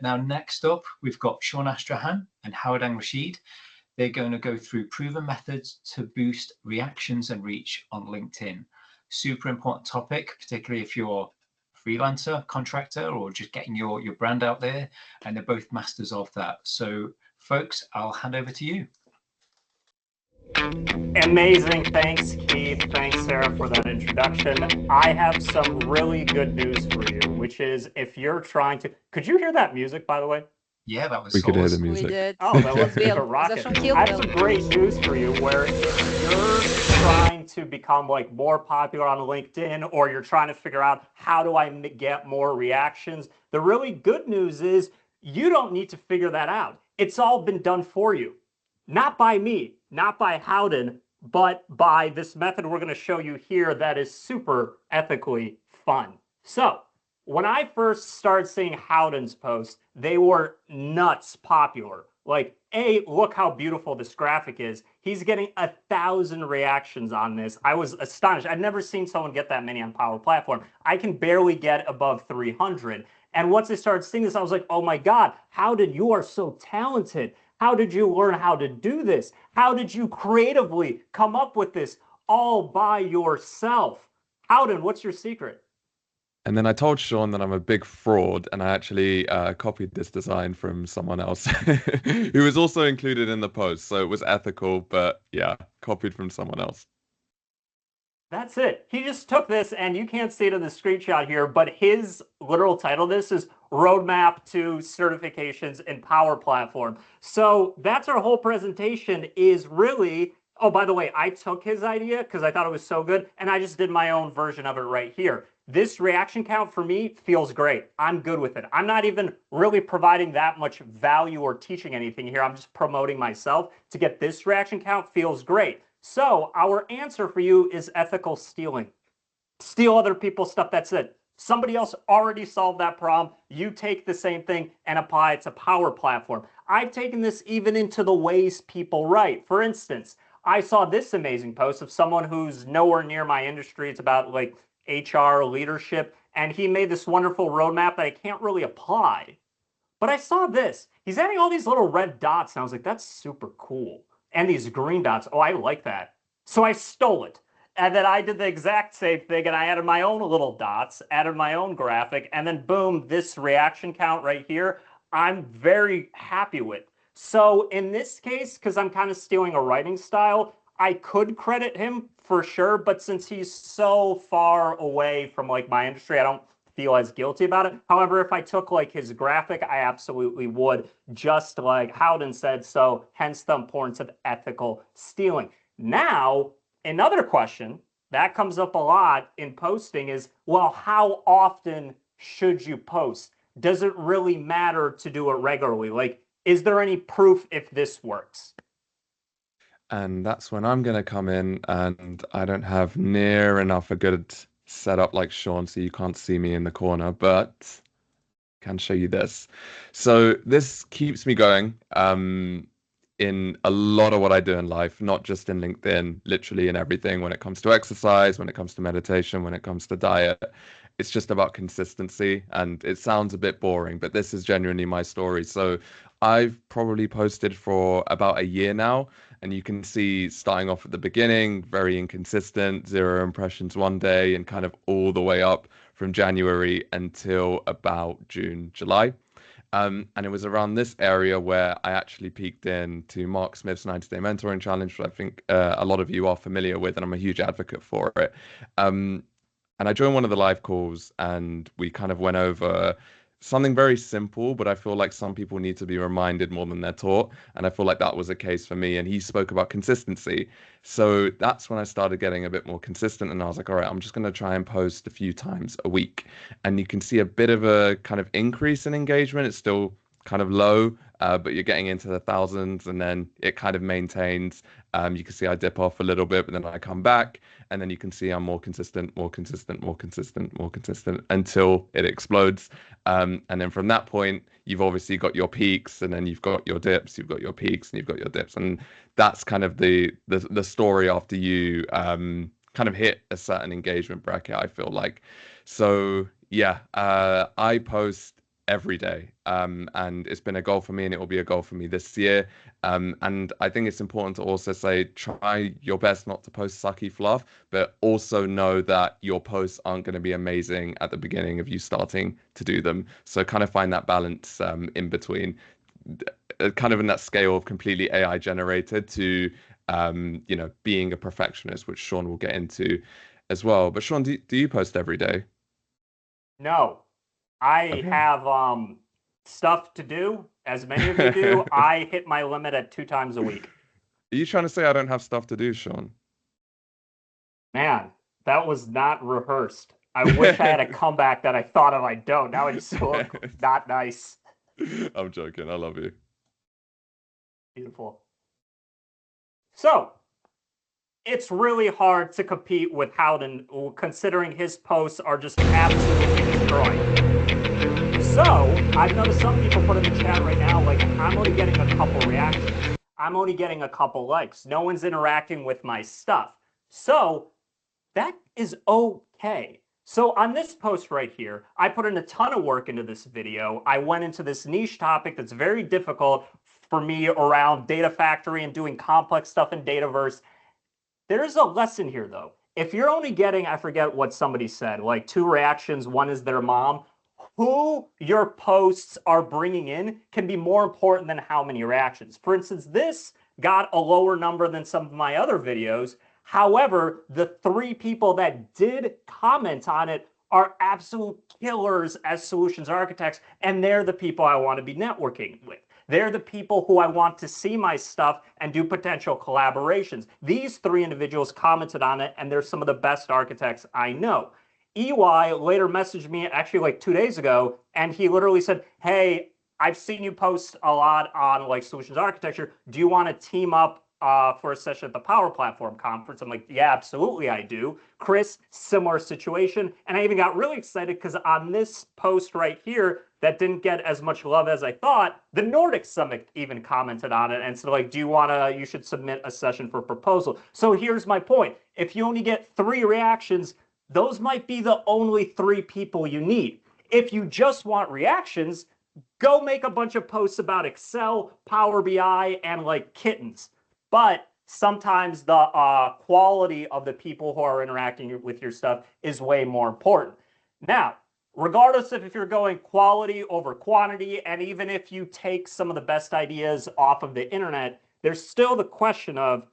Now, next up, we've got Sean Astrakhan and Howard Rashid. They're going to go through proven methods to boost reactions and reach on LinkedIn. Super important topic, particularly if you're a freelancer, contractor, or just getting your brand out there. And they're both masters of that. So, folks, I'll hand over to you. Amazing. Thanks, Keith. Thanks, Sarah, for that introduction. I have some really good news for you, which is if you're trying to... Could you hear that music, by the way? Yeah, that was We could hear the awesome. music. We did. Oh, that was a Was rocket. that Shaquille? I have some great news for you where if you're trying to become like more popular on LinkedIn, or you're trying to figure out how do I get more reactions, the really good news is you don't need to figure that out. It's all been done for you. Not by me, not by Howden, but by this method we're going to show you here that is super ethically fun. So when I first started seeing Howden's posts, they were nuts popular. Like, look how beautiful this graphic is. He's getting 1,000 reactions on this. I was astonished. I've never seen someone get that many on Power Platform. I can barely get above 300. And once I started seeing this, I was like, oh my God, Howden, you are so talented. How did you learn how to do this? How did you creatively come up with this all by yourself? Howden, what's your secret? And then I told Sean that I'm a big fraud, and I actually copied this design from someone else who was also included in the post. So it was ethical, but yeah, copied from someone else. That's it. He just took this, and you can't see it in the screenshot here, but his literal title, this is Roadmap to Certifications in Power Platform. So that's our whole presentation is really, oh, by the way, I took his idea because I thought it was so good, and I just did my own version of it right here. This reaction count for me feels great. I'm good with it. I'm not even really providing that much value or teaching anything here. I'm just promoting myself. To get this reaction count feels great. So our answer for you is ethical stealing. Steal other people's stuff, that's it. Somebody else already solved that problem. You take the same thing and apply it to Power Platform. I've taken this even into the ways people write. For instance, I saw this amazing post of someone who's nowhere near my industry. It's about like HR leadership, and he made this wonderful roadmap that I can't really apply. But I saw this. He's adding all these little red dots, and I was like, that's super cool. And these green dots, oh, I like that. So I stole it. And then I did the exact same thing, and I added my own little dots, added my own graphic, and then boom, this reaction count right here, I'm very happy with. So in this case, because I'm kind of stealing a writing style, I could credit him for sure, but since he's so far away from like my industry, I don't feel as guilty about it. However, if I took like his graphic, I absolutely would, just like Howden said, so hence the importance of ethical stealing. Now, another question that comes up a lot in posting is, well, how often should you post? Does it really matter to do it regularly? Like, is there any proof if this works? And that's when I'm going to come in, and I don't have near enough a good setup like Sean, so you can't see me in the corner, but I can show you this. So this keeps me going in a lot of what I do in life, not just in LinkedIn, literally in everything. When it comes to exercise, when it comes to meditation, when it comes to diet, it's just about consistency. And it sounds a bit boring, but this is genuinely my story. So I've probably posted for about a year now, and you can see starting off at the beginning, very inconsistent, 0 impressions one day, and kind of all the way up from January until about June, July. And it was around this area where I actually peaked into Mark Smith's 90-day mentoring challenge, which I think a lot of you are familiar with, and I'm a huge advocate for it. And I joined one of the live calls, and we kind of went over something very simple, but I feel like some people need to be reminded more than they're taught. And I feel like that was a case for me. And he spoke about consistency. So that's when I started getting a bit more consistent. And I was like, all right, I'm just going to try and post a few times a week. And you can see a bit of a kind of increase in engagement. It's still kind of low, but you're getting into the thousands, and then it kind of maintains. You can see I dip off a little bit, but then I come back, and then you can see I'm more consistent, more consistent, more consistent, more consistent until it explodes. And then from that point, you've obviously got your peaks, and then you've got your dips, you've got your peaks, and you've got your dips, and that's kind of the story after you kind of hit a certain engagement bracket, I feel like. So yeah, I post every day. And it's been a goal for me, and it will be a goal for me this year. And I think it's important to also say, try your best not to post sucky fluff, but also know that your posts aren't going to be amazing at the beginning of you starting to do them. So kind of find that balance in between, kind of in that scale of completely AI generated to, being a perfectionist, which Sean will get into as well. But Sean, do you post every day? No, I Okay. have stuff to do, as many of you do. I hit my limit at 2 times a week. Are you trying to say I don't have stuff to do, Sean? Man, that was not rehearsed. I wish I had a comeback that I thought of. I don't. Now I just look not nice. I'm joking. I love you. Beautiful. So, it's really hard to compete with Howden, considering his posts are just absolutely destroying. So, I've noticed some people put in the chat right now, like, I'm only getting a couple reactions. I'm only getting a couple likes. No one's interacting with my stuff. So, that is okay. So on this post right here, I put in a ton of work into this video. I went into this niche topic that's very difficult for me around data factory and doing complex stuff in Dataverse. There's a lesson here though. If you're only getting, I forget what somebody said, like 2 reactions, one is their mom, who your posts are bringing in can be more important than how many reactions. For instance, this got a lower number than some of my other videos. However, the 3 people that did comment on it are absolute killers as solutions architects, and they're the people I want to be networking with. They're the people who I want to see my stuff and do potential collaborations. These 3 individuals commented on it, and they're some of the best architects I know. EY later messaged me actually like 2 days ago, and he literally said, hey, I've seen you post a lot on like solutions architecture. Do you want to team up for a session at the Power Platform Conference? I'm like, yeah, absolutely I do. Chris, similar situation. And I even got really excited because on this post right here that didn't get as much love as I thought, the Nordic Summit even commented on it and said, like, do you want to, you should submit a session for proposal. So here's my point. If you only get 3 reactions, those might be the only 3 people you need. If you just want reactions, go make a bunch of posts about Excel, Power BI, and like kittens. But sometimes the quality of the people who are interacting with your stuff is way more important. Now, regardless of if you're going quality over quantity, and even if you take some of the best ideas off of the internet, there's still the question of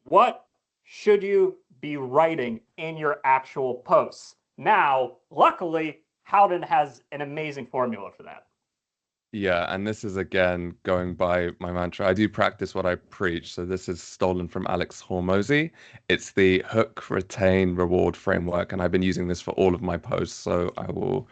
what should you be writing in your actual posts? Now, luckily, Howden has an amazing formula for that. Yeah, and this is again going by my mantra. I do practice what I preach. So this is stolen from Alex Hormozy. It's the hook, retain, reward framework, and I've been using this for all of my posts. So I will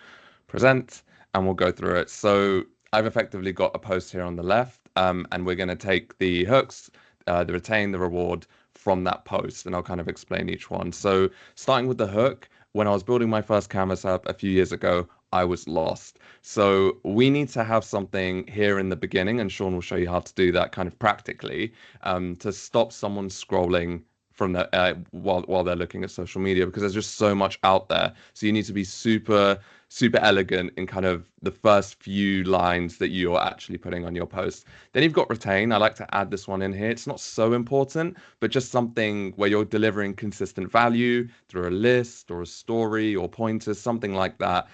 present and we'll go through it. So I've effectively got a post here on the left, and we're going to take the hooks, the retain, the reward from that post, and I'll kind of explain each one. So starting with the hook, when I was building my first canvas app a few years ago, I was lost. So we need to have something here in the beginning, and Sean will show you how to do that kind of practically, to stop someone scrolling from the while they're looking at social media, because there's just so much out there. So you need to be super elegant in kind of the first few lines that you're actually putting on your post. Then you've got retain. I like to add this one in here. It's not so important, but just something where you're delivering consistent value through a list or a story or pointers, something like that.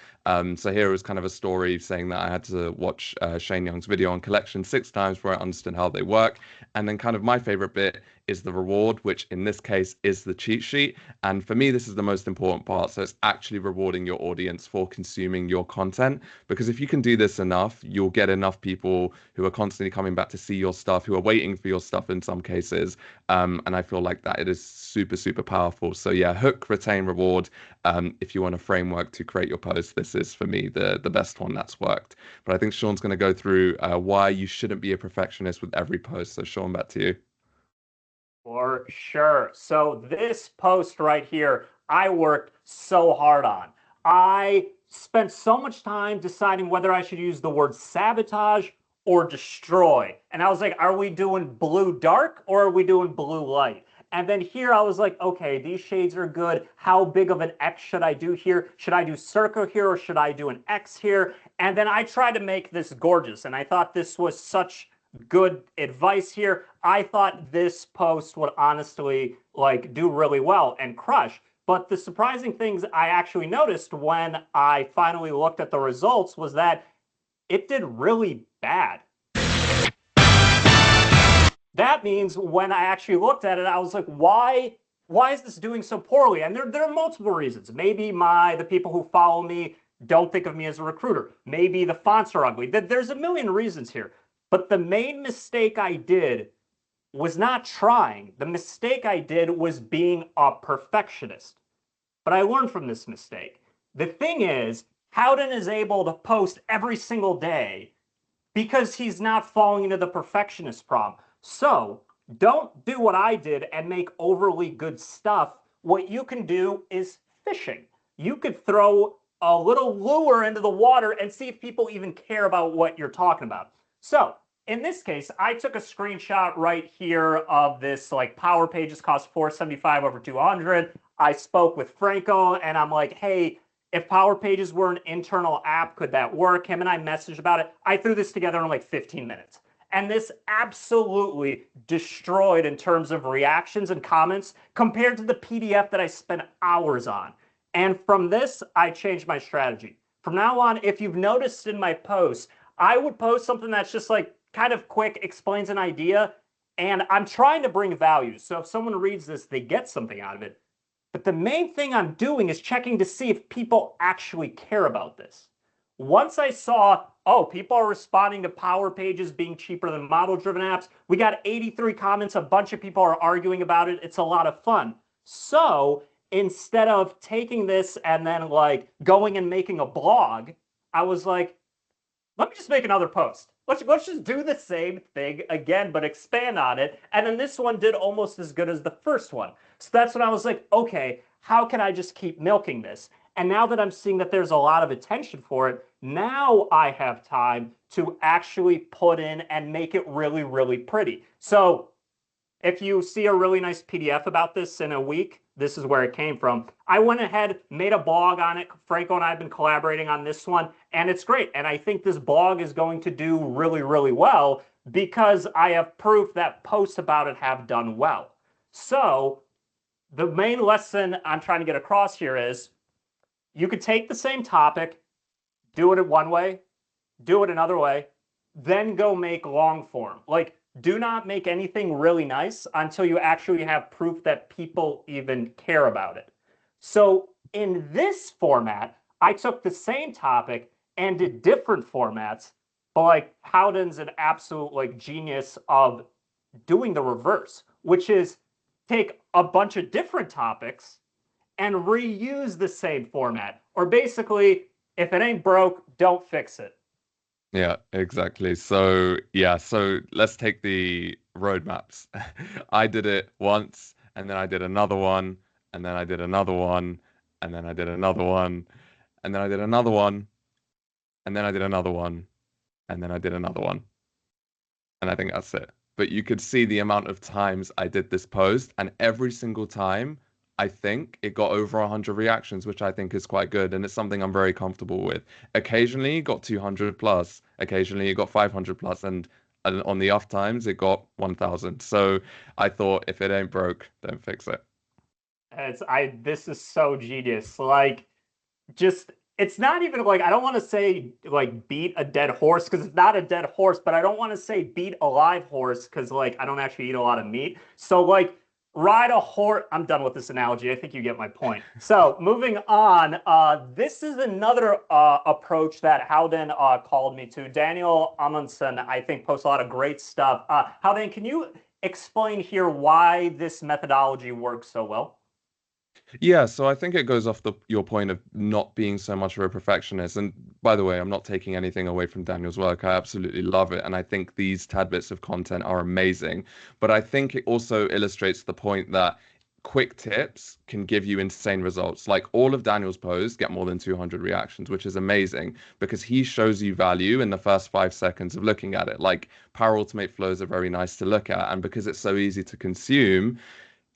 So here was kind of a story saying that I had to watch Shane Young's video on collection 6 times where I understood how they work. And then kind of my favorite bit is the reward, which in this case is the cheat sheet. And for me, this is the most important part. So it's actually rewarding your audience for consuming your content. Because if you can do this enough, you'll get enough people who are constantly coming back to see your stuff, who are waiting for your stuff in some cases. And I feel like that it is super powerful. So yeah, hook, retain, reward. If you want a framework to create your post, this is for me the best one that's worked. But I think Sean's going to go through why you shouldn't be a perfectionist with every post. So Sean, back to you. For sure. So this post right here, I worked so hard on. I spent so much time deciding whether I should use the word sabotage or destroy. And I was like, are we doing blue dark or are we doing blue light? And then here I was like, okay, these shades are good. How big of an X should I do here? Should I do circle here or should I do an X here? And then I tried to make this gorgeous. And I thought this was such good advice here. I thought this post would honestly like do really well and crush. But the surprising things I actually noticed when I finally looked at the results was that it did really bad. That means when I actually looked at it, I was like, why is this doing so poorly? And there are multiple reasons. Maybe the people who follow me don't think of me as a recruiter. Maybe the fonts are ugly. There's a million reasons here. But the main mistake I did was not trying. The mistake I did was being a perfectionist. But I learned from this mistake. The thing is, Howden is able to post every single day because he's not falling into the perfectionist problem. So don't do what I did and make overly good stuff. What you can do is fishing. You could throw a little lure into the water and see if people even care about what you're talking about. So in this case, I took a screenshot right here of this, like, Power Pages cost $475 over 200. I spoke with Franco and I'm like, hey, if Power Pages were an internal app, could that work? Him and I messaged about it. I threw this together in like 15 minutes. And this absolutely destroyed in terms of reactions and comments compared to the PDF that I spent hours on. And from this, I changed my strategy. From now on, if you've noticed in my posts, I would post something that's just like kind of quick, explains an idea, and I'm trying to bring value. So if someone reads this, they get something out of it. But the main thing I'm doing is checking to see if people actually care about this. Once I saw, oh, people are responding to Power Pages being cheaper than model-driven apps. We got 83 comments. A bunch of people are arguing about it. It's a lot of fun. So instead of taking this and then like going and making a blog, I was like, let me just make another post. Let's just do the same thing again, but expand on it. And then this one did almost as good as the first one. So that's when I was like, okay, how can I just keep milking this? And now that I'm seeing that there's a lot of attention for it, now I have time to actually put in and make it really, really pretty. So if you see a really nice PDF about this in a week, this is where it came from. I went ahead, made a blog on it. Franco and I have been collaborating on this one, and it's great. And I think this blog is going to do really, really well because I have proof that posts about it have done well. So the main lesson I'm trying to get across here is you could take the same topic, do it one way, do it another way, then go make long form. Like, do not make anything really nice until you actually have proof that people even care about it. So in this format, I took the same topic and did different formats, but like Howden's an absolute like genius of doing the reverse, which is take a bunch of different topics and reuse the same format. Or basically, if it ain't broke, don't fix it. Yeah, exactly. So, yeah, so let's take the roadmaps. I did it once, and then I did another one, and then I did another one, and then I did another one, and then I did another one, and then I did another one, and then I did another one. And I think that's it. But you could see the amount of times I did this post, and every single time, I think it got over 100 reactions, which I think is quite good, and it's something I'm very comfortable with. Occasionally, it got 200 plus. Occasionally, it got 500 plus, and on the off times, it got 1,000. So I thought, if it ain't broke, don't fix it. This is so genius. Like, just it's not even like I don't want to say like beat a dead horse because it's not a dead horse, but I don't want to say beat a live horse because like I don't actually eat a lot of meat. So like ride a horse. I'm done with this analogy. I think you get my point. So moving on, this is another approach that Howden called me to. Daniel Amundsen, I think, posts a lot of great stuff. Howden, can you explain here why this methodology works so well? Yeah, so I think it goes off your point of not being so much of a perfectionist. And by the way, I'm not taking anything away from Daniel's work. I absolutely love it. And I think these tad bits of content are amazing. But I think it also illustrates the point that quick tips can give you insane results. Like all of Daniel's posts get more than 200 reactions, which is amazing because he shows you value in the first 5 seconds of looking at it. Like Power Automate flows are very nice to look at. And because it's so easy to consume,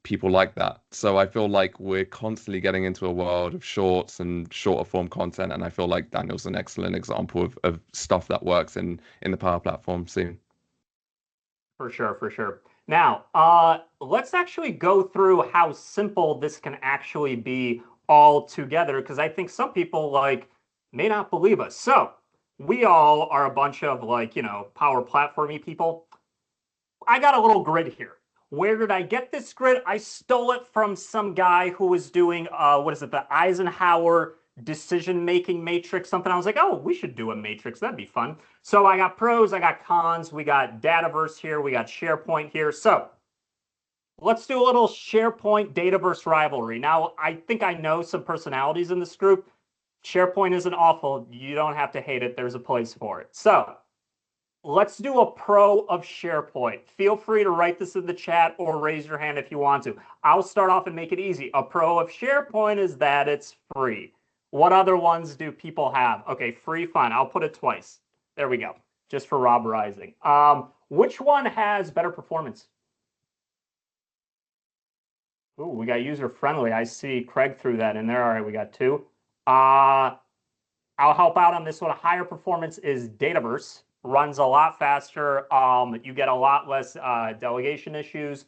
people like that. So I feel like we're constantly getting into a world of shorts and shorter form content, and I feel like Daniel's an excellent example of stuff that works in the Power Platform scene. For sure, for sure. Now, let's actually go through how simple this can actually be all together, because I think some people like may not believe us. So we all are a bunch of like, Power Platformy people. I got a little grid here. Where did I get this grid? I stole it from some guy who was doing, what is it, the Eisenhower decision-making matrix, something. I was like, oh, we should do a matrix. That'd be fun. So I got pros, I got cons, we got Dataverse here, we got SharePoint here. So let's do a little SharePoint Dataverse rivalry. Now, I think I know some personalities in this group. SharePoint isn't awful. You don't have to hate it. There's a place for it. So let's do a pro of SharePoint. Feel free to write this in the chat or raise your hand if you want to. I'll start off and make it easy. A pro of SharePoint is that it's free. What other ones do people have? Okay, free, fine. I'll put it twice. There we go. Just for Rob Rising. Which one has better performance? Ooh, we got user friendly. I see Craig threw that in there. All right, we got two. I'll help out on this one. Higher performance is Dataverse. Runs a lot faster. You get a lot less delegation issues.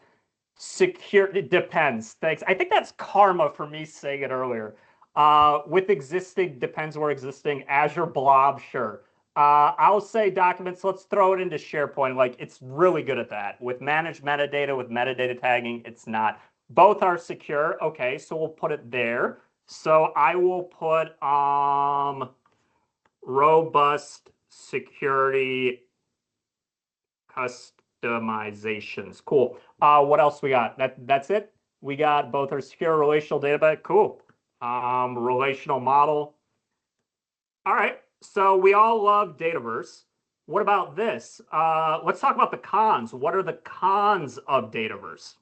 Secure, it depends. Thanks. I think that's karma for me saying it earlier. With existing, depends where existing. Azure Blob, sure. I'll say documents, let's throw it into SharePoint. Like, it's really good at that. With managed metadata, with metadata tagging, it's not. Both are secure. Okay, so we'll put it there. So I will put robust security customizations. Cool. What else we got? That's it. We got both our secure relational database. Cool. Relational model. All right. So we all love Dataverse. What about this? Let's talk about the cons. What are the cons of Dataverse?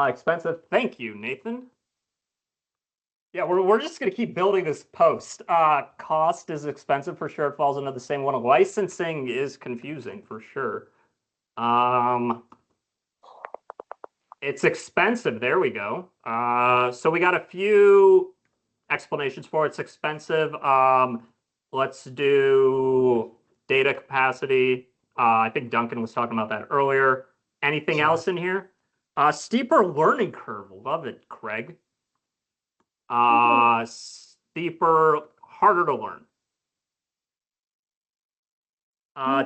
Expensive. Thank you, Nathan. Yeah, we're just going to keep building this post. Cost is expensive for sure. It falls into the same one. Licensing is confusing for sure. It's expensive. There we go. So we got a few explanations for it. It's expensive. Let's do data capacity. I think Duncan was talking about that earlier. Anything else in here? Steeper learning curve. Love it, Craig. Steeper, harder to learn.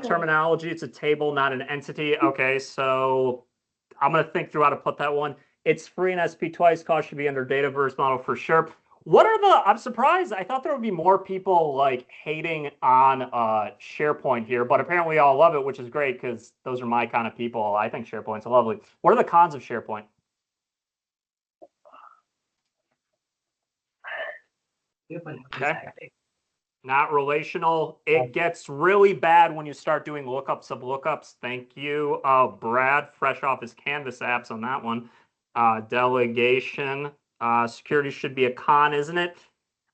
Terminology, it's a table, not an entity. Okay, so I'm going to think through how to put that one. It's free in SP twice. Cost should be under Dataverse model for sure. What are the, I'm surprised. I thought there would be more people like hating on SharePoint here, but apparently all love it, which is great because those are my kind of people. I think SharePoint's lovely. What are the cons of SharePoint? Okay. Not relational. It gets really bad when you start doing lookups of lookups. Thank you, Brad, fresh off his Canvas apps on that one. Delegation. Security should be a con, isn't it?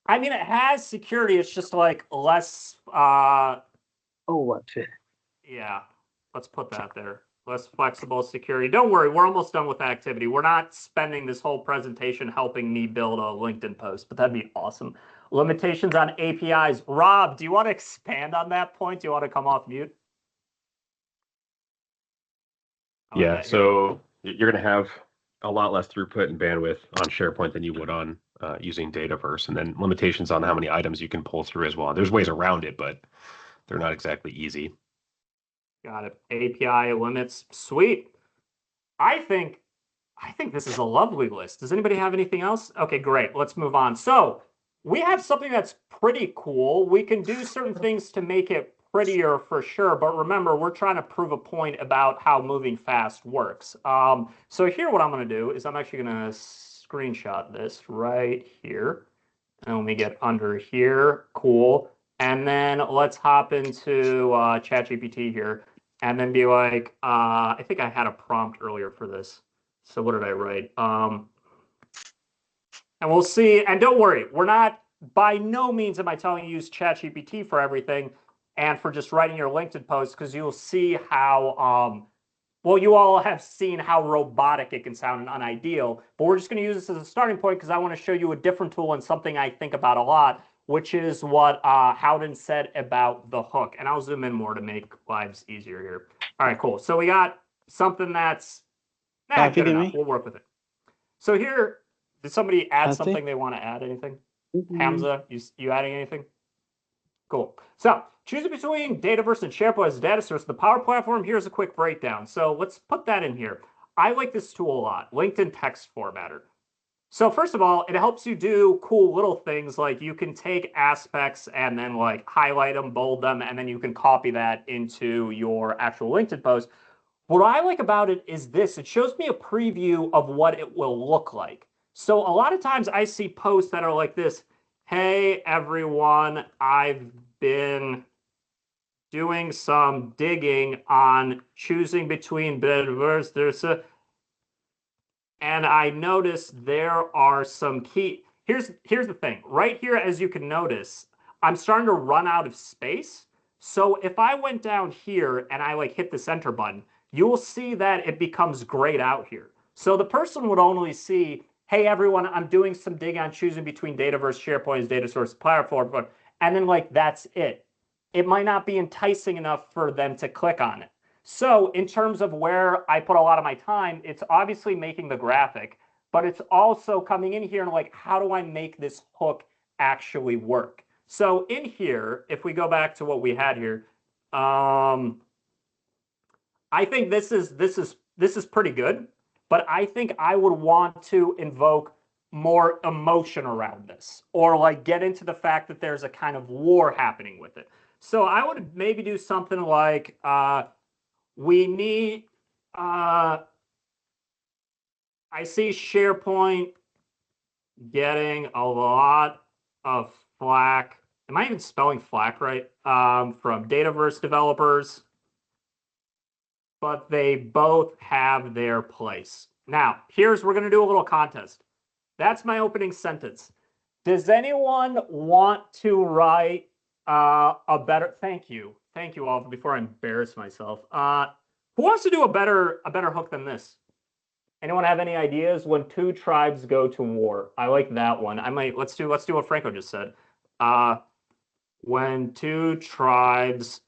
I mean, it has security. It's just like less. Oh, what? Yeah, let's put that there. Less flexible security. Don't worry, we're almost done with activity. We're not spending this whole presentation helping me build a LinkedIn post, but that'd be awesome. Limitations on APIs. Rob, do you want to expand on that point? Do you want to come off mute? Yeah, so you're going to have a lot less throughput and bandwidth on SharePoint than you would on using Dataverse, and then limitations on how many items you can pull through as well. There's ways around it, but they're not exactly easy. Got it. API limits. Sweet. I think this is a lovely list. Does anybody have anything else? Okay, great. Let's move on. So we have something that's pretty cool. We can do certain things to make it prettier for sure, but remember, we're trying to prove a point about how moving fast works. So here what I'm going to do is I'm actually going to screenshot this right here. And let me get under here. Cool. And then let's hop into ChatGPT here and then be like, I think I had a prompt earlier for this. So what did I write? And we'll see. And don't worry, we're not, by no means am I telling you to use ChatGPT for everything and for just writing your LinkedIn post, because you'll see how well, you all have seen how robotic it can sound and unideal, but we're just going to use this as a starting point because I want to show you a different tool and something I think about a lot, which is what Howden said about the hook. And I'll zoom in more to make lives easier here. All right, cool. So we got something that's good enough. We'll work with it. So here, did somebody add something they want to add? Anything? Hamza, you adding anything? Cool. So choosing between Dataverse and SharePoint as a data source, the Power Platform, here's a quick breakdown. So let's put that in here. I like this tool a lot, LinkedIn Text Formatter. So first of all, it helps you do cool little things like you can take aspects and then like highlight them, bold them, and then you can copy that into your actual LinkedIn post. What I like about it is this. It shows me a preview of what it will look like. So a lot of times I see posts that are like this. Hey, everyone, I've been doing some digging on choosing between Dataverse. And I noticed there are some key. Here's the thing. Right here, as you can notice, I'm starting to run out of space. So if I went down here and I like hit this enter button, you will see that it becomes grayed out here. So the person would only see, hey, everyone, I'm doing some digging on choosing between Dataverse, SharePoint as data source platform, and then like that's it. It might not be enticing enough for them to click on it. So in terms of where I put a lot of my time, it's obviously making the graphic, but it's also coming in here and like, how do I make this hook actually work? So in here, if we go back to what we had here, I think this is pretty good, but I think I would want to invoke more emotion around this, or like get into the fact that there's a kind of war happening with it. So I would maybe do something like, we need, I see SharePoint getting a lot of flack. Am I even spelling flack right? From Dataverse developers, but they both have their place. Now, we're going to do a little contest. That's my opening sentence. Does anyone want to write a better, thank you all before I embarrass myself. Who wants to do a better hook than this? Anyone have any ideas? When two tribes go to war. I like that one. Let's do what Franco just said. When two tribes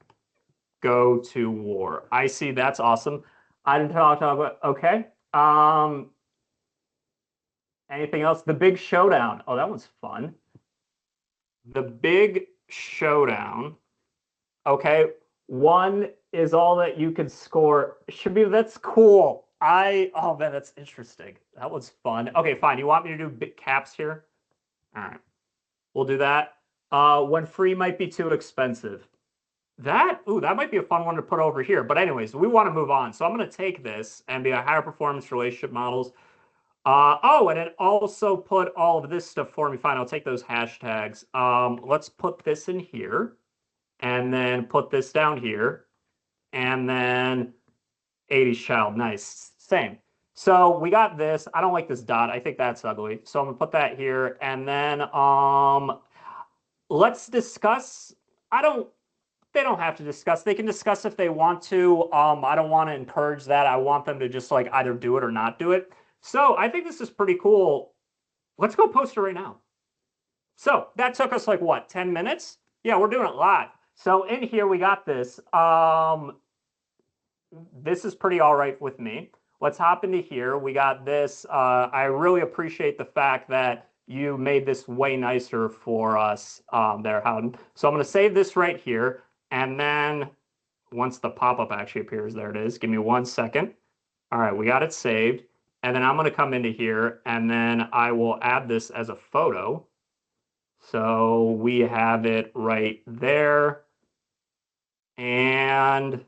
go to war. I see, that's awesome. I didn't talk about, okay. Anything else? The Big Showdown. Oh, that one's fun. The Big Showdown. Okay. One is all that you can score. That's cool. Oh man, that's interesting. That was fun. Okay, fine. You want me to do big caps here? All right. We'll do that. When free might be too expensive. That might be a fun one to put over here. But anyways, we want to move on. So I'm going to take this and be a higher performance relationship models. And it also put all of this stuff for me. Fine, I'll take those hashtags. Let's put this in here and then put this down here and then 80s child. Nice. Same. So we got this. I don't like this dot. I think that's ugly. So I'm gonna put that here. And then let's discuss. They don't have to discuss. They can discuss if they want to. I don't want to encourage that. I want them to just like either do it or not do it. So I think this is pretty cool. Let's go post it right now. So that took us like what, 10 minutes? Yeah, we're doing it live. So in here we got this. This is pretty all right with me. Let's hop into here. We got this. I really appreciate the fact that you made this way nicer for us there, Howden. So I'm going to save this right here. And then once the pop-up actually appears, there it is. Give me 1 second. All right, we got it saved. And then I'm going to come into here and then I will add this as a photo. So we have it right there. And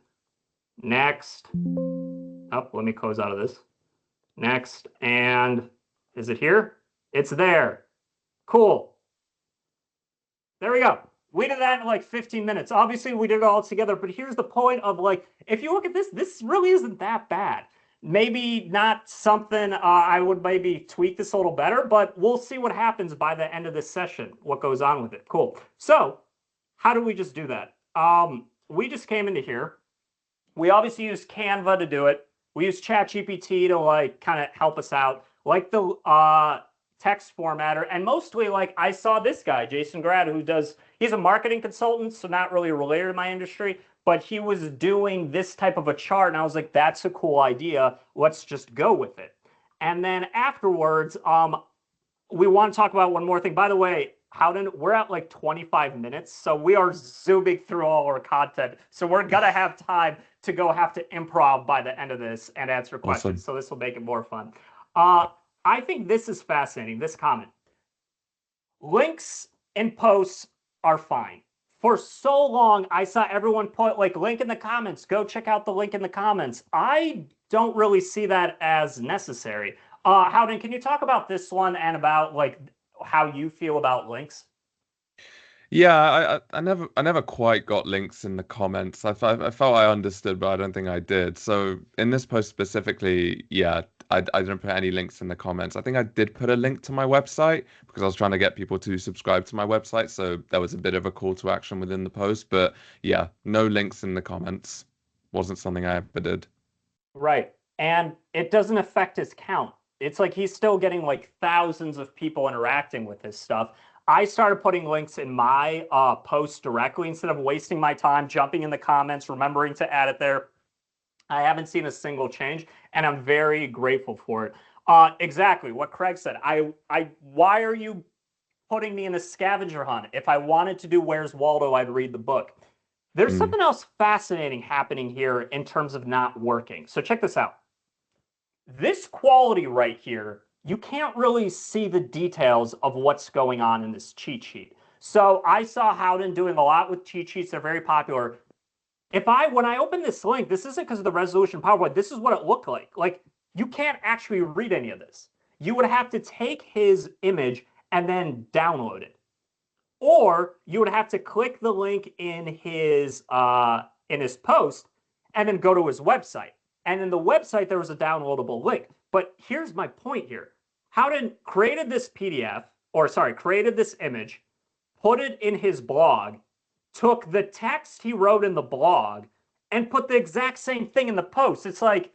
next. Oh, let me close out of this. Next. And is it here? It's there. Cool. There we go. We did that in like 15 minutes. Obviously, we did it all together, but here's the point of like, if you look at this, this really isn't that bad. Maybe not something I would maybe tweak this a little better, but we'll see what happens by the end of this session, what goes on with it. Cool. So how do we just do that? We just came into here. We obviously used Canva to do it. We use ChatGPT to like kind of help us out, like the text formatter, and mostly like I saw this guy, Jason Grad, he's a marketing consultant, so not really related to my industry, but he was doing this type of a chart, and I was like, that's a cool idea. Let's just go with it. And then afterwards, we want to talk about one more thing. By the way, Howden, we're at like 25 minutes, so we are zooming through all our content. So we're gonna have time to go have to improv by the end of this and answer questions. Awesome. So this will make it more fun. I think this is fascinating, this comment. Links in posts are fine. For so long, I saw everyone put like link in the comments, go check out the link in the comments. I don't really see that as necessary. Howden, can you talk about this one and about like how you feel about links? Yeah, I never quite got links in the comments. I felt I understood, but I don't think I did. So in this post specifically, yeah, I didn't put any links in the comments. I think I did put a link to my website because I was trying to get people to subscribe to my website. So there was a bit of a call to action within the post. But yeah, no links in the comments. Wasn't something I ever did. Right. And it doesn't affect his count. It's like he's still getting like thousands of people interacting with his stuff. I started putting links in my posts directly instead of wasting my time jumping in the comments, remembering to add it there. I haven't seen a single change, and I'm very grateful for it. Exactly what Craig said. Why are you putting me in a scavenger hunt? If I wanted to do Where's Waldo, I'd read the book. There's something else fascinating happening here in terms of not working. So check this out. This quality right here, you can't really see the details of what's going on in this cheat sheet. So I saw Howden doing a lot with cheat sheets. They're very popular. When I open this link, this isn't because of the resolution PowerPoint. This is what it looked like. Like, you can't actually read any of this. You would have to take his image and then download it. Or you would have to click the link in his post and then go to his website. And in the website, there was a downloadable link. But here's my point here. Howden created this PDF, created this image, put it in his blog, took the text he wrote in the blog, and put the exact same thing in the post. It's like,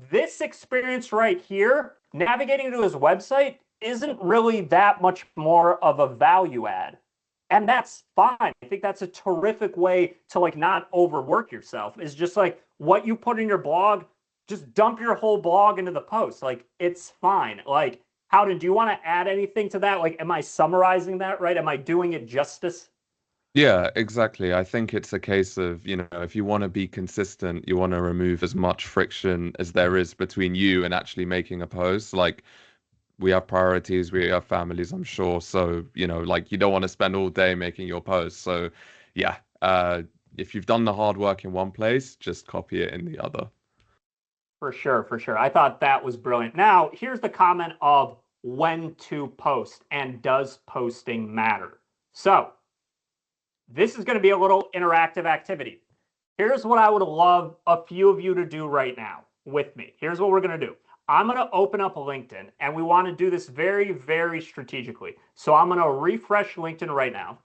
this experience right here, navigating to his website, isn't really that much more of a value add. And that's fine. I think that's a terrific way to like not overwork yourself. Is just like what you put in your blog, just dump your whole blog into the post. Like, it's fine. Like, Howden, do you want to add anything to that? Like, am I summarizing that right? Am I doing it justice? Yeah, exactly. I think it's a case of, if you want to be consistent, you want to remove as much friction as there is between you and actually making a post. Like, we have priorities, we have families, I'm sure. So, like, you don't want to spend all day making your posts. So, yeah, if you've done the hard work in one place, just copy it in the other. For sure, for sure. I thought that was brilliant. Now, here's the comment of when to post and does posting matter. So, this is going to be a little interactive activity. Here's what I would love a few of you to do right now with me. Here's what we're going to do. I'm going to open up LinkedIn, and we want to do this very, very strategically. So I'm going to refresh LinkedIn right now.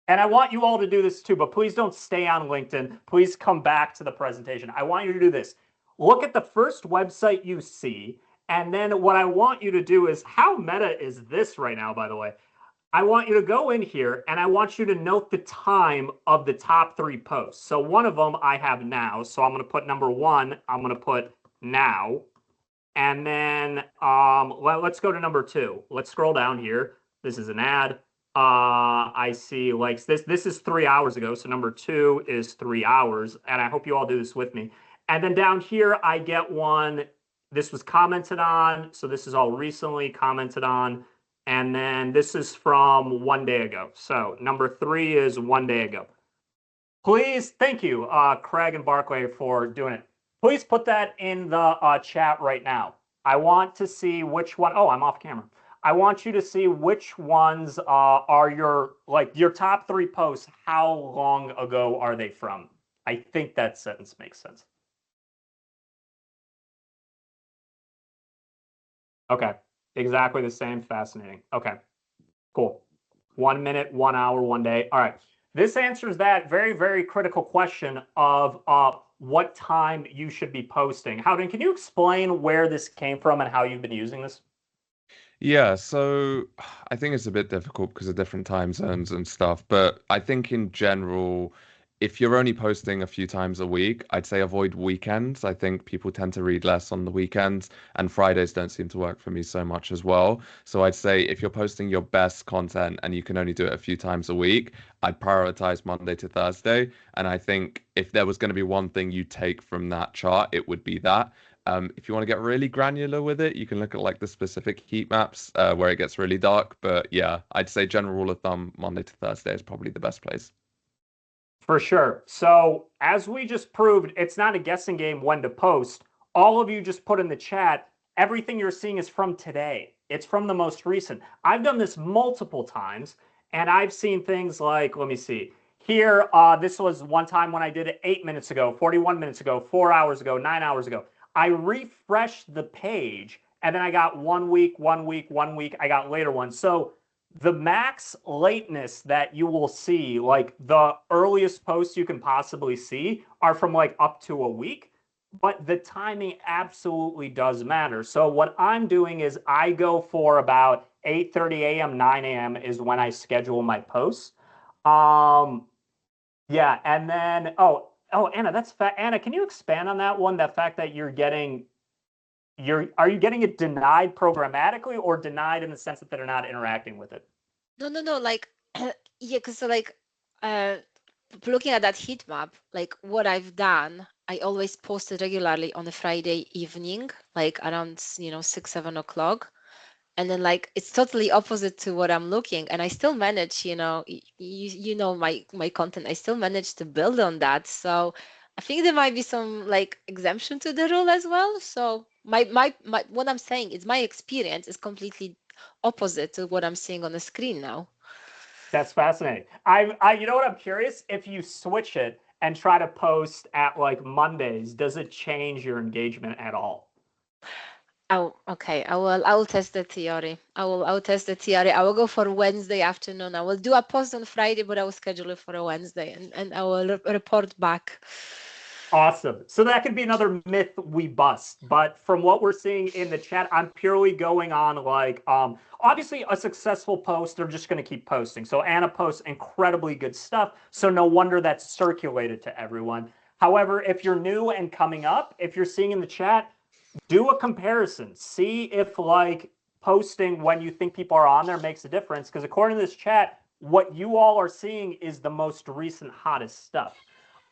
And I want you all to do this too, but please don't stay on LinkedIn. Please come back to the presentation. I want you to do this. Look at the first website you see, and then what I want you to do is, how meta is this right now, by the way? I want you to go in here and I want you to note the time of the top 3 posts. So one of them I have now. So I'm going to put number 1. I'm going to put now. And then let's go to number 2. Let's scroll down here. This is an ad. I see likes this. This is 3 hours ago. So number 2 is 3 hours. And I hope you all do this with me. And then down here, I get one. This was commented on. So this is all recently commented on. And then this is from 1 day ago. So number 3 is 1 day ago. Please, thank you, Craig and Barclay, for doing it. Please put that in the chat right now. I want to see which one. Oh, I'm off camera. I want you to see which ones are your top 3 posts. How long ago are they from? I think that sentence makes sense. Okay. Exactly the same. Fascinating. Okay, cool. 1 minute, 1 hour, 1 day. All right. This answers that very, very critical question of what time you should be posting. Howden, can you explain where this came from and how you've been using this? Yeah, so I think it's a bit difficult because of different time zones and stuff, but I think in general, if you're only posting a few times a week, I'd say avoid weekends. I think people tend to read less on the weekends, and Fridays don't seem to work for me so much as well. So I'd say if you're posting your best content and you can only do it a few times a week, I'd prioritize Monday to Thursday. And I think if there was going to be one thing you take from that chart, it would be that. If you want to get really granular with it, you can look at like the specific heat maps where it gets really dark. But yeah, I'd say general rule of thumb, Monday to Thursday is probably the best place. For sure. So as we just proved, it's not a guessing game when to post. All of you just put in the chat, everything you're seeing is from today. It's from the most recent. I've done this multiple times, and I've seen things like, let me see. Here, this was one time when I did it 8 minutes ago, 41 minutes ago, 4 hours ago, 9 hours ago. I refreshed the page, and then I got 1 week, 1 week, 1 week. I got later ones. So the max lateness that you will see, like the earliest posts you can possibly see, are from like up to a week. But the timing absolutely does matter. So what I'm doing is I go for about 8:30 a.m., 9 a.m. is when I schedule my posts. Yeah, and then Anna, Anna, can you expand on that one? That fact that are you getting it denied programmatically or denied in the sense that they're not interacting with it? No, like yeah, because like looking at that heat map, like what I've done, I always post it regularly on a Friday evening, like around 6-7 o'clock. And then like it's totally opposite to what I'm looking, and I still manage, you know my content. I still manage to build on that. So I think there might be some like exemption to the rule as well. So my what I'm saying is my experience is completely opposite to what I'm seeing on the screen now. That's fascinating. You know what? I'm curious if you switch it and try to post at like Mondays, does it change your engagement at all? Oh, okay. I will test the theory. I will test the theory. I will go for Wednesday afternoon. I will do a post on Friday, but I will schedule it for a Wednesday, and I will report back. Awesome. So that could be another myth we bust. But from what we're seeing in the chat, I'm purely going on like obviously a successful post, they're just going to keep posting. So Anna posts incredibly good stuff. So no wonder that's circulated to everyone. However, if you're new and coming up, if you're seeing in the chat, do a comparison. See if like posting when you think people are on there makes a difference. Because according to this chat, what you all are seeing is the most recent hottest stuff.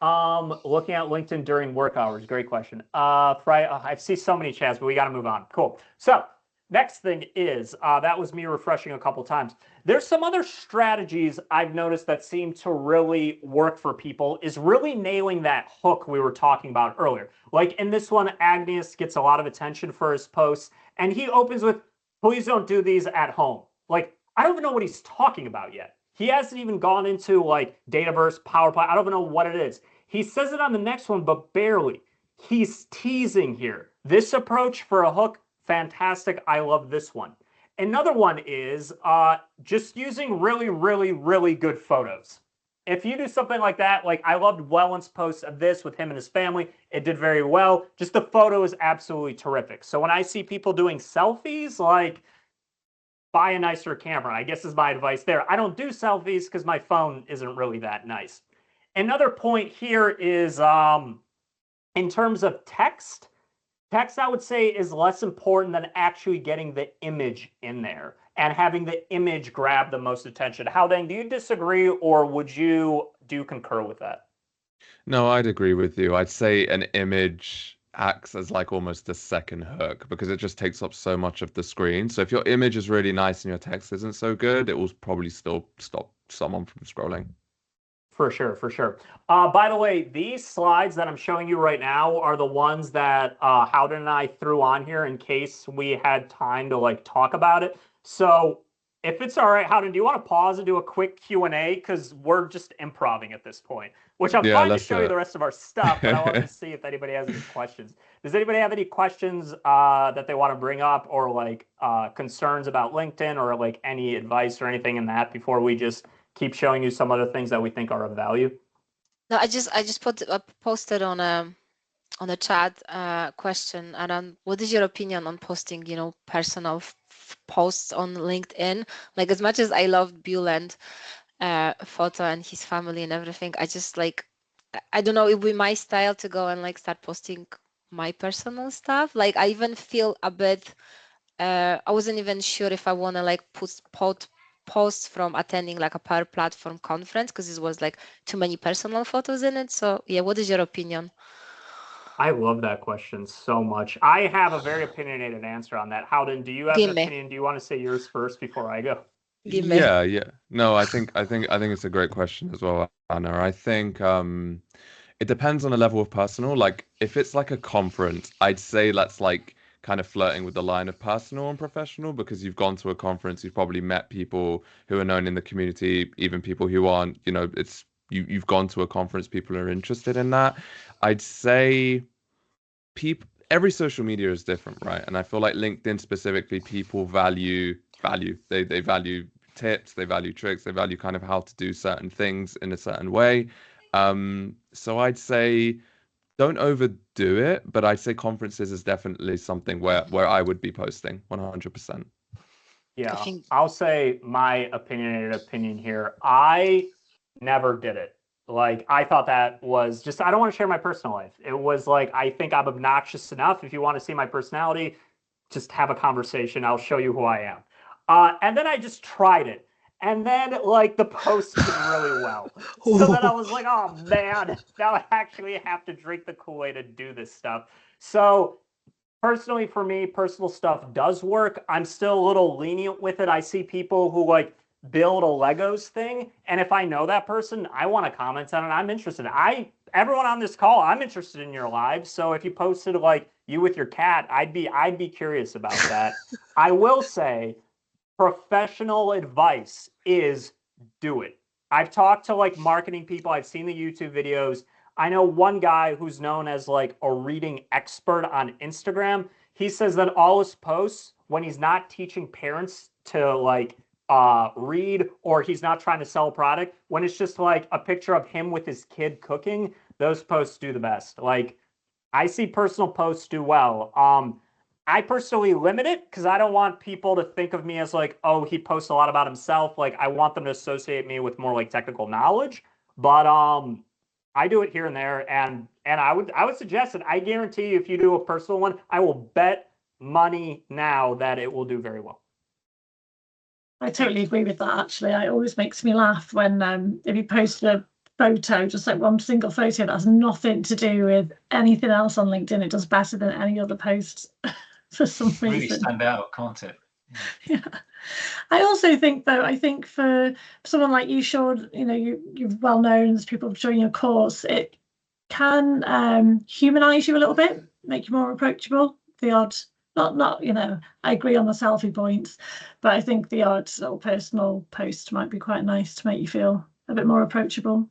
Looking at LinkedIn during work hours. Great question. I see so many chats, but we got to move on. Cool. So next thing is, that was me refreshing a couple times. There's some other strategies I've noticed that seem to really work for people is really nailing that hook we were talking about earlier. Like in this one, Agnius gets a lot of attention for his posts, and he opens with, please don't do these at home. Like, I don't even know what he's talking about yet. He hasn't even gone into like Dataverse, PowerPoint. I don't even know what it is. He says it on the next one, but barely. He's teasing here. This approach for a hook, fantastic. I love this one. Another one is just using really, really, really good photos. If you do something like that, like I loved Welland's post of this with him and his family, it did very well. Just the photo is absolutely terrific. So when I see people doing selfies, like buy a nicer camera, I guess is my advice there. I don't do selfies because my phone isn't really that nice. Another point here is in terms of text, I would say is less important than actually getting the image in there and having the image grab the most attention. Howden, do you disagree or do you concur with that? No, I'd agree with you. I'd say an image acts as like almost a second hook because it just takes up so much of the screen. So if your image is really nice and your text isn't so good, it will probably still stop someone from scrolling. For sure, for sure. By the way, these slides that I'm showing you right now are the ones that Howden and I threw on here in case we had time to like talk about it. So if it's all right, Howden, do you want to pause and do a quick Q&A? Because we're just improvising at this point, which I'm Yeah, fine to let's show do you it. the rest of our stuff, but I wanted to see if anybody has any questions. Does anybody have any questions that they want to bring up or like concerns about LinkedIn or like any advice or anything in that before we just keep showing you some other things that we think are of value? No, I just posted on a chat question around what is your opinion on posting, personal posts on LinkedIn? Like, as much as I loved Buland photo and his family and everything, I just like, I don't know, it would be my style to go and like start posting my personal stuff. Like, I even feel a bit, I wasn't even sure if I want to like posts from attending like a Power Platform conference because it was like too many personal photos in it. So yeah, what is your opinion? I love that question so much. I have a very opinionated answer on that. Howden, do you have an Give me, opinion? Do you want to say yours first before I go? give me. Yeah. No, I think it's a great question as well, Anna. I think it depends on the level of personal. Like if it's like a conference, I'd say that's like kind of flirting with the line of personal and professional because you've gone to a conference, you've probably met people who are known in the community, even people who aren't, it's you've gone to a conference, people are interested in that. I'd say people every social media is different, right? And I feel like LinkedIn specifically, people value. They value tips, they value tricks, they value kind of how to do certain things in a certain way. So I'd say don't overdo it, but I'd say conferences is definitely something where I would be posting 100%. I Yeah, think I'll say my opinionated opinion here. I never did it. Like, I thought that was just, I don't want to share my personal life. It was like, I think I'm obnoxious enough. If you want to see my personality, just have a conversation. I'll show you who I am. And then I just tried it. And then, like, the post did really well. So then I was like, oh man, now I actually have to drink the Kool-Aid to do this stuff. So personally, for me, personal stuff does work. I'm still a little lenient with it. I see people who like build a Legos thing, and if I know that person, I want to comment on it. I'm interested. Everyone on this call, I'm interested in your lives. So if you posted like you with your cat, I'd be curious about that. I will say professional advice is do it. I've talked to like marketing people, I've seen the YouTube videos. I know one guy who's known as like a reading expert on Instagram. He says that all his posts, when he's not teaching parents to like read or he's not trying to sell a product, when it's just like a picture of him with his kid cooking, those posts do the best. Like I see personal posts do well. I personally limit it because I don't want people to think of me as like, oh, he posts a lot about himself. Like I want them to associate me with more like technical knowledge. But I do it here and there, and I would suggest it. I guarantee you, if you do a personal one, I will bet money now that it will do very well. I totally agree with that. Actually, it always makes me laugh when if you post a photo, just like one single photo that has nothing to do with anything else on LinkedIn, it does better than any other post for some Really reason. stand out, can't it? Yeah. I also think though, I think for someone like you, Sean, you're well known, there's people joining your course, it can humanize you a little bit, make you more approachable. The odd, not I agree on the selfie points, but I think the odd little personal post might be quite nice to make you feel a bit more approachable.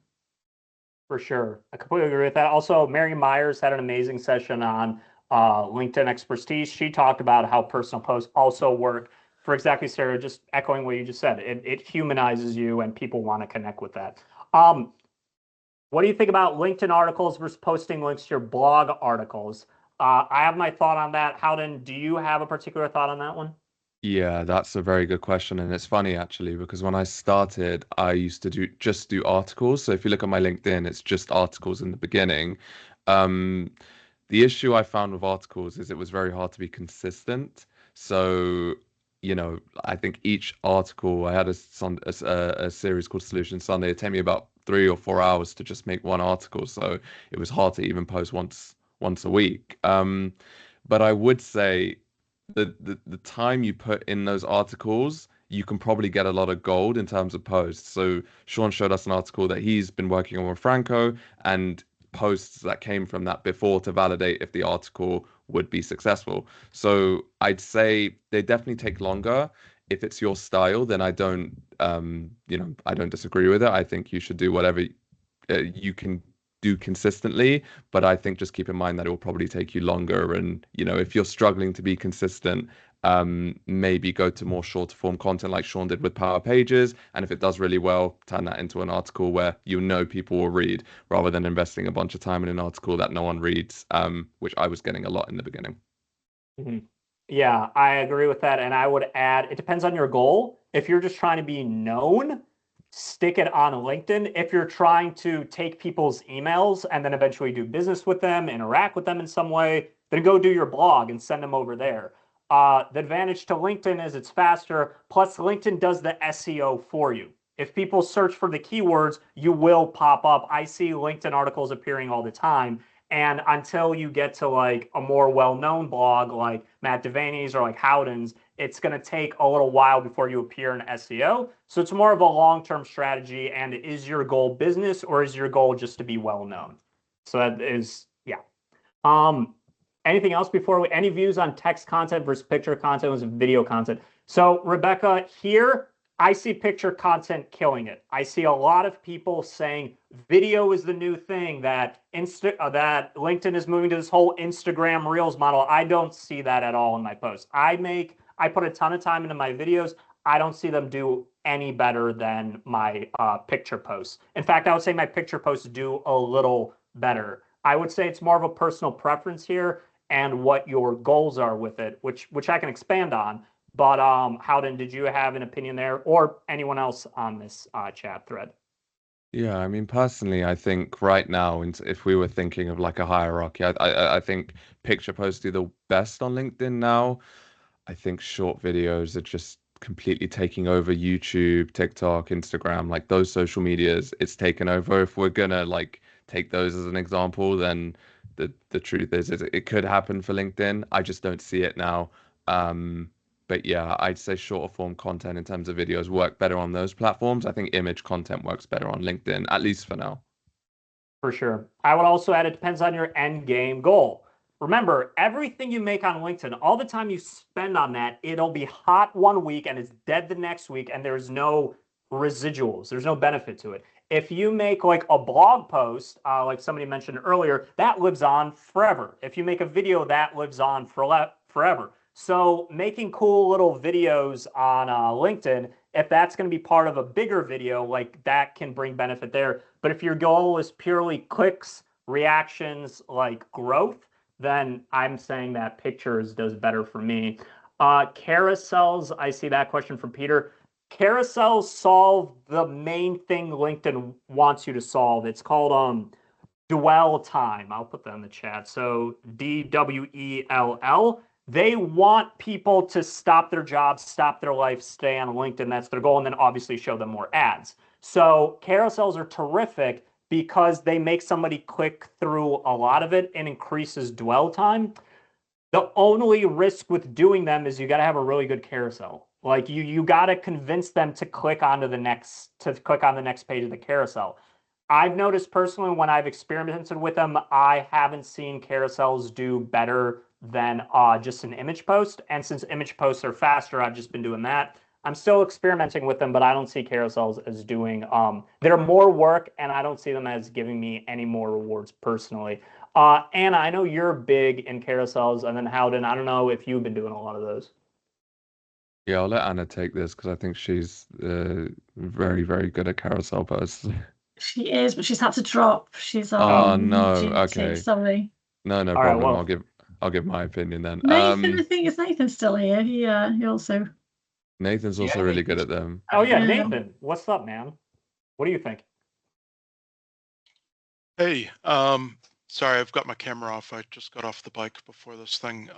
For sure. I completely agree with that. Also, Mary Myers had an amazing session on LinkedIn expertise. She talked about how personal posts also work for exactly, Sarah, just echoing what you just said. It humanizes you and people want to connect with that. What do you think about LinkedIn articles versus posting links to your blog articles? I have my thought on that. Howden, do you have a particular thought on that one? Yeah, that's a very good question. And it's funny actually, because when I started, I used to just do articles. So if you look at my LinkedIn, it's just articles in the beginning. Um, the issue I found with articles is it was very hard to be consistent. So, I think each article, I had a series called Solution Sunday. It took me about 3 or 4 hours to just make one article. So it was hard to even post once a week. But I would say the time you put in those articles, you can probably get a lot of gold in terms of posts. So Sean showed us an article that he's been working on with Franco and posts that came from that before to validate if the article would be successful. So I'd say they definitely take longer. If it's your style, then I don't disagree with it. I think you should do whatever you can do consistently. But I think just keep in mind that it will probably take you longer. And, you know, if you're struggling to be consistent, maybe go to more shorter form content like Sean did with Power Pages. And if it does really well, turn that into an article where you know people will read, rather than investing a bunch of time in an article that no one reads, which I was getting a lot in the beginning. Mm-hmm. Yeah, I agree with that. And I would add, it depends on your goal. If you're just trying to be known, stick it on LinkedIn. If you're trying to take people's emails and then eventually do business with them, interact with them in some way, then go do your blog and send them over there. The advantage to LinkedIn is it's faster. Plus, LinkedIn does the SEO for you. If people search for the keywords, you will pop up. I see LinkedIn articles appearing all the time. And until you get to like a more well-known blog like Matt Devaney's or like Howden's, it's going to take a little while before you appear in SEO. So it's more of a long-term strategy. And is your goal business or is your goal just to be well-known? So that is, yeah. Anything else before we, any views on text content versus picture content versus video content? So Rebecca, here, I see picture content killing it. I see a lot of people saying video is the new thing, that that LinkedIn is moving to this whole Instagram Reels model. I don't see that at all in my posts. I put a ton of time into my videos. I don't see them do any better than my picture posts. In fact, I would say my picture posts do a little better. I would say it's more of a personal preference here and what your goals are with it, which I can expand on. But Howden, did you have an opinion there, or anyone else on this chat thread? Yeah, I mean, personally, I think right now, if we were thinking of like a hierarchy, I think picture posts do the best on LinkedIn now. I think short videos are just completely taking over YouTube, TikTok, Instagram, like those social medias. It's taken over. If we're gonna like take those as an example, then the truth is it could happen for LinkedIn. I just don't see it now. But yeah, I'd say shorter form content in terms of videos work better on those platforms. I think image content works better on LinkedIn, at least for now. For sure. I would also add it depends on your end game goal. Remember, everything you make on LinkedIn, all the time you spend on that, it'll be hot one week and it's dead the next week, and there's no residuals. There's no benefit to it. If you make like a blog post, like somebody mentioned earlier, that lives on forever. If you make a video, that lives on forever. So making cool little videos on LinkedIn, if that's going to be part of a bigger video, like that can bring benefit there. But if your goal is purely clicks, reactions, like growth, then I'm saying that pictures does better for me. Carousels, I see that question from Peter. Carousels solve the main thing LinkedIn wants you to solve. It's called dwell time. I'll put that in the chat. So DWELL. They want people to stop their jobs, stop their life, stay on LinkedIn. That's their goal. And then obviously show them more ads. So carousels are terrific because they make somebody click through a lot of it and increases dwell time. The only risk with doing them is you got to have a really good carousel. Like you got to convince them to click on the next page of the carousel. I've noticed personally when I've experimented with them, I haven't seen carousels do better than just an image post. And since image posts are faster, I've just been doing that. I'm still experimenting with them, but I don't see carousels as doing, they're more work, and I don't see them as giving me any more rewards personally. Anna, I know you're big in carousels, and then Howden, I don't know if you've been doing a lot of those. Yeah, I'll let Anna take this because I think she's very, very good at carousel posts. She is, but she's had to drop. She's Oh on no, duty, okay. sorry. No All right, problem. well, I'll give my opinion then. Nathan, I think is Nathan still here? He also. Nathan's also Yeah, really good Nathan's- at them. oh yeah, Yeah. Nathan, what's up, man? What do you think? Hey, sorry, I've got my camera off. I just got off the bike before this thing.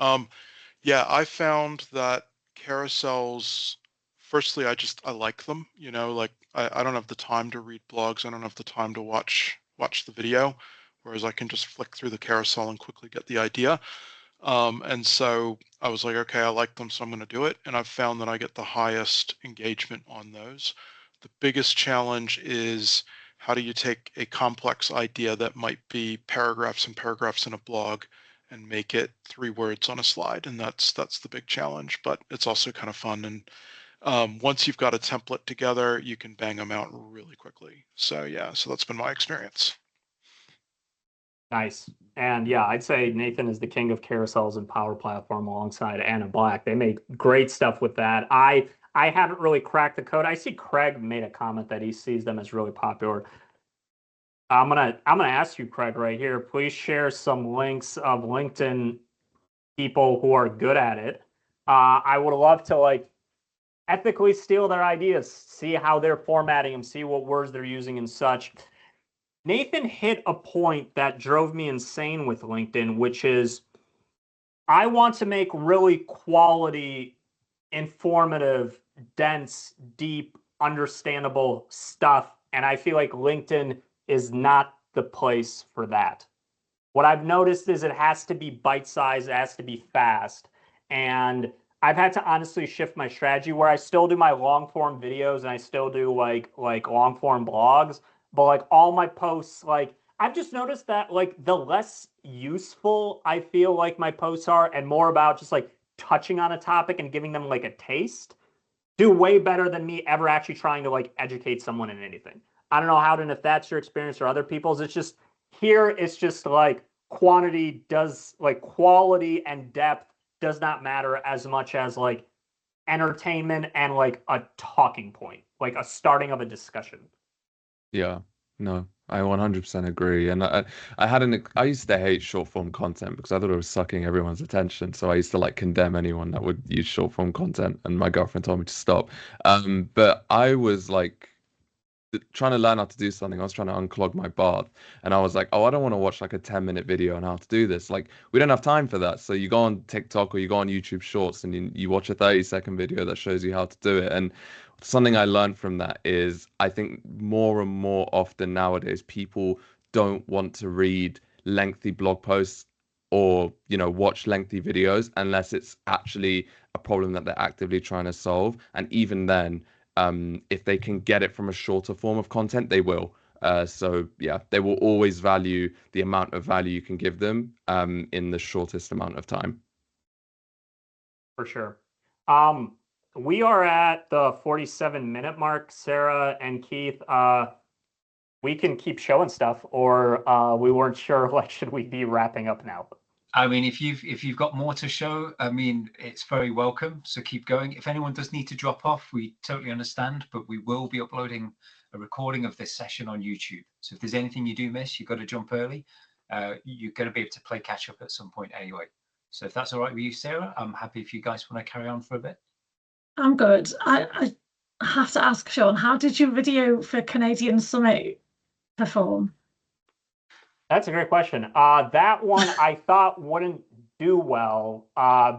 Yeah, I found that carousels, firstly, I like them, you know, like I don't have the time to read blogs. I don't have the time to watch the video, whereas I can just flick through the carousel and quickly get the idea. And so I was like, okay, I like them, so I'm going to do it. And I've found that I get the highest engagement on those. The biggest challenge is how do you take a complex idea that might be paragraphs and paragraphs in a blog and make it 3 words on a slide? And that's the big challenge, but it's also kind of fun. And once you've got a template together, you can bang them out really quickly. So yeah, so that's been my experience. Nice. And yeah, I'd say Nathan is the king of carousels and Power Platform alongside Anna Black. They make great stuff with that. I haven't really cracked the code. I see Craig made a comment that he sees them as really popular. I'm gonna ask you, Craig, right here. Please share some links of LinkedIn people who are good at it. I would love to like ethically steal their ideas, see how they're formatting them, see what words they're using and such. Nathan hit a point that drove me insane with LinkedIn, which is I want to make really quality, informative, dense, deep, understandable stuff. And I feel like LinkedIn is not the place for that. What I've noticed is it has to be bite-sized, it has to be fast. And I've had to honestly shift my strategy where I still do my long form videos and I still do like long form blogs, but like all my posts, like I've just noticed that like the less useful I feel like my posts are and more about just like touching on a topic and giving them like a taste, do way better than me ever actually trying to like educate someone in anything. I don't know, Howden, if that's your experience or other people's. It's just here, it's just like quantity does like quality and depth does not matter as much as like entertainment and like a talking point, like a starting of a discussion. Yeah, no, I 100% agree. And I used to hate short form content because I thought it was sucking everyone's attention. So I used to like condemn anyone that would use short form content, and my girlfriend told me to stop. But I was like trying to learn how to do something. I was trying to unclog my bath, and I was like, oh, I don't want to watch like a 10-minute video on how to do this. Like, we don't have time for that. So you go on TikTok or you go on YouTube Shorts and you watch a 30-second video that shows you how to do it. And something I learned from that is I think more and more often nowadays people don't want to read lengthy blog posts or watch lengthy videos unless it's actually a problem that they're actively trying to solve. And even then, if they can get it from a shorter form of content, they will. So yeah, they will always value the amount of value you can give them in the shortest amount of time. For sure. We are at the 47-minute mark, Sarah and Keith. We can keep showing stuff, or we weren't sure, like, should we be wrapping up now? I mean, if you've got more to show, I mean, it's very welcome. So keep going. If anyone does need to drop off, we totally understand, but we will be uploading a recording of this session on YouTube. So if there's anything you do miss, you've got to jump early. You're going to be able to play catch up at some point anyway. So if that's all right with you, Sarah, I'm happy if you guys want to carry on for a bit. I'm good. I have to ask, Sean, how did your video for Canadian Summit perform? That's a great question. That one I thought wouldn't do well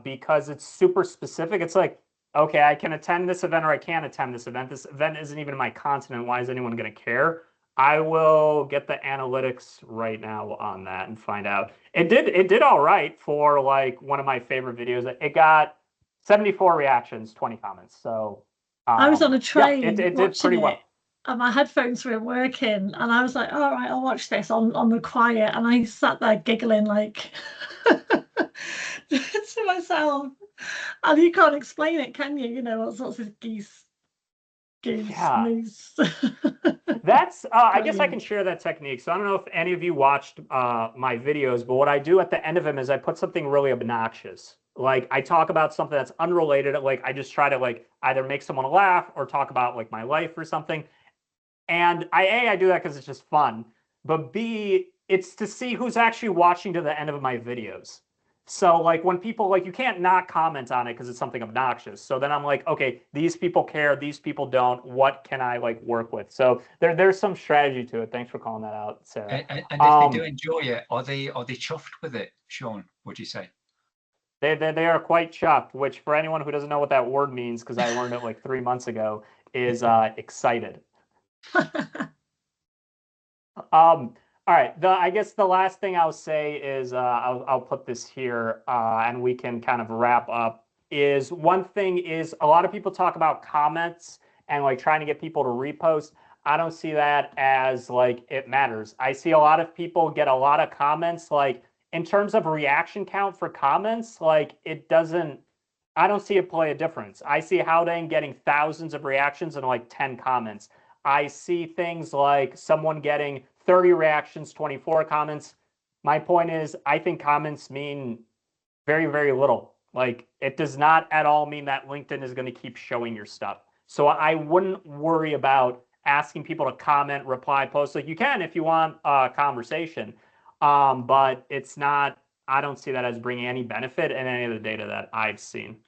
because it's super specific. It's like, okay, I can attend this event or I can't attend this event. This event isn't even in my continent. Why is anyone going to care? I will get the analytics right now on that and find out. It did all right for like one of my favorite videos. It got 74 reactions, 20 comments. So I was on a yeah, train it did watching pretty well. it, and my headphones weren't working, and I was like, all right, I'll watch this on the quiet, and I sat there giggling like to myself. And you can't explain it, can you? You know, all sorts of goose, Yeah. moose. That's I guess I can share that technique. So I don't know if any of you watched my videos, but what I do at the end of them is I put something really obnoxious. Like I talk about something that's unrelated. Like I just try to like either make someone laugh or talk about like my life or something. And I do that because it's just fun. But B, it's to see who's actually watching to the end of my videos. So like when people like you can't not comment on it because it's something obnoxious. So then I'm like, okay, these people care, these people don't. What can I like work with? So there's some strategy to it. Thanks for calling that out, Sarah. And if they do enjoy it, are they chuffed with it, Sean? Would you say? They are quite chuffed, which for anyone who doesn't know what that word means, because I learned it like 3 months ago, is excited. All right. I guess the last thing I'll say is I'll put this here and we can kind of wrap up. Is one thing is a lot of people talk about comments and like trying to get people to repost. I don't see that as like it matters. I see a lot of people get a lot of comments. Like in terms of reaction count for comments, like it doesn't. I don't see it play a difference. I see Howdang getting thousands of reactions and like 10 comments. I see things like someone getting 30 reactions, 24 comments, My point is, I think comments mean very, very little. Like, it does not at all mean that LinkedIn is going to keep showing your stuff. So I wouldn't worry about asking people to comment, reply, post. Like, you can if you want a conversation, but it's not. I don't see that as bringing any benefit in any of the data that I've seen.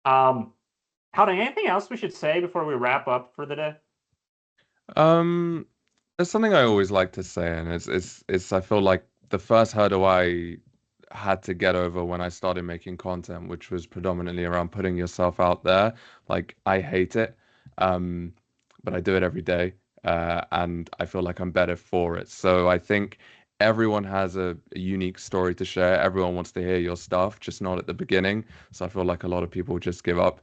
Howden, anything else we should say before we wrap up for the day? There's something I always like to say, and it's I feel like the first hurdle I had to get over when I started making content, which was predominantly around putting yourself out there. Like, I hate it, but I do it every day, and I feel like I'm better for it. So I think everyone has a unique story to share. Everyone wants to hear your stuff, just not at the beginning. So I feel like a lot of people just give up.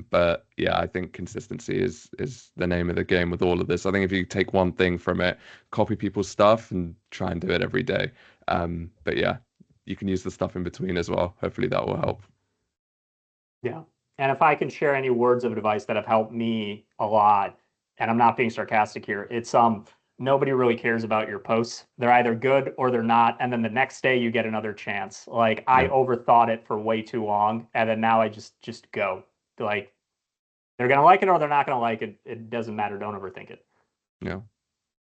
But yeah, I think consistency is the name of the game with all of this. I think if you take one thing from it, copy people's stuff and try and do it every day. But yeah, you can use the stuff in between as well. Hopefully that will help. Yeah. And if I can share any words of advice that have helped me a lot, and I'm not being sarcastic here, it's nobody really cares about your posts. They're either good or they're not. And then the next day you get another chance. Like, I overthought it for way too long. And then now I just go. Like, they're gonna like it or they're not gonna like it. It doesn't matter. Don't overthink it. Yeah.